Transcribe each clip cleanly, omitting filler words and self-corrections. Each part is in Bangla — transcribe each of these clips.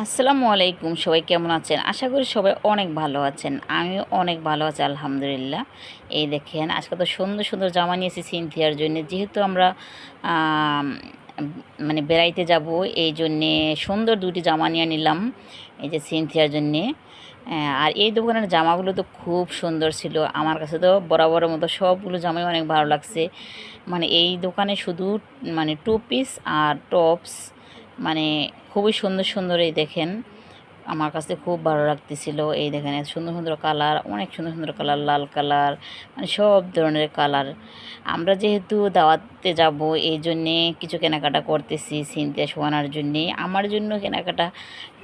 আসসালামু আলাইকুম, সবাই কেমন আছেন? আশা করি সবাই অনেক ভালো আছেন। আমিও অনেক ভালো আছি আলহামদুলিল্লাহ। এই দেখেন আজকে তো সুন্দর সুন্দর জামা নিয়েছি সিনথিয়ার জন্য, যেহেতু আমরা আম, মানে বেড়াইতে যাব, এই জন্যে সুন্দর দুটি জামা নিয়ে নিলাম এই যে সিনথিয়ার জন্যে। আর এই দোকানের জামাগুলো তো খুব সুন্দর ছিল, আমার কাছে তো বরাবরের মতো সবগুলো জামাই অনেক ভালো লাগছে। মানে এই দোকানে শুধু মানে টু পিস আর টপস, মানে খুবই সুন্দর সুন্দর। এই দেখেন আমার কাছে খুব ভালো লাগতেছিল। এই দেখেন এত সুন্দর সুন্দর কালার, অনেক সুন্দর সুন্দর কালার, লাল কালার, মানে সব ধরনের কালার। আমরা যেহেতু দাওয়াতে যাব, এই জন্যে কিছু কেনাকাটা করতেছি সিনথিয়া শোয়ানোর জন্যে, আমার জন্য কেনাকাটা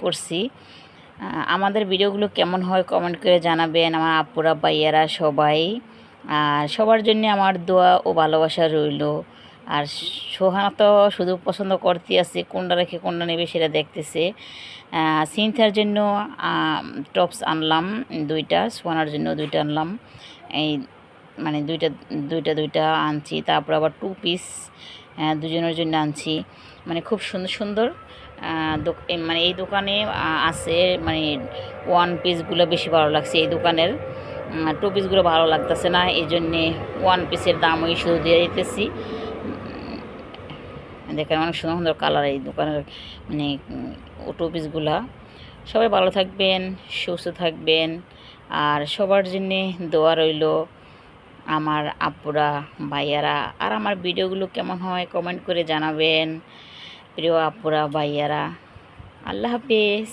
করছি। আমাদের ভিডিওগুলো কেমন হয় কমেন্ট করে জানাবেন আমার আপুরা ভাইয়ারা সবাই। আর সবার জন্য আমার দোয়া ও ভালোবাসা রইল। আর সোহানা তো শুধু পছন্দ করতে আছে, কোনটা রেখে কোনটা নেবে সেটা দেখতেছে। সিনথার জন্য টপস আনলাম দুইটা, সোহানার জন্য দুইটা আনলাম। এই মানে দুইটা দুইটা দুইটা আনছি, তারপর আবার টু পিস দুজনের জন্য আনছি। মানে খুব সুন্দর সুন্দর মানে এই দোকানে আছে। মানে ওয়ান পিসগুলো বেশি ভালো লাগছে এই দোকানের, টু পিসগুলো ভালো লাগতেছে না, এই জন্যে ওয়ান পিসের দামই শুধু দিয়ে দিতেছি। দেখেন অনেক সুন্দর সুন্দর কালার এই দোকানের, মানে টু পিসগুলা। সবাই ভালো থাকবেন, সুস্থ থাকবেন, আর সবার জন্যে দোয়া রইল আমার আপুরা ভাইয়ারা। আর আমার ভিডিওগুলো কেমন হয় কমেন্ট করে জানাবেন প্রিয় আপুরা ভাইয়ারা। আল্লাহ হাফিজ।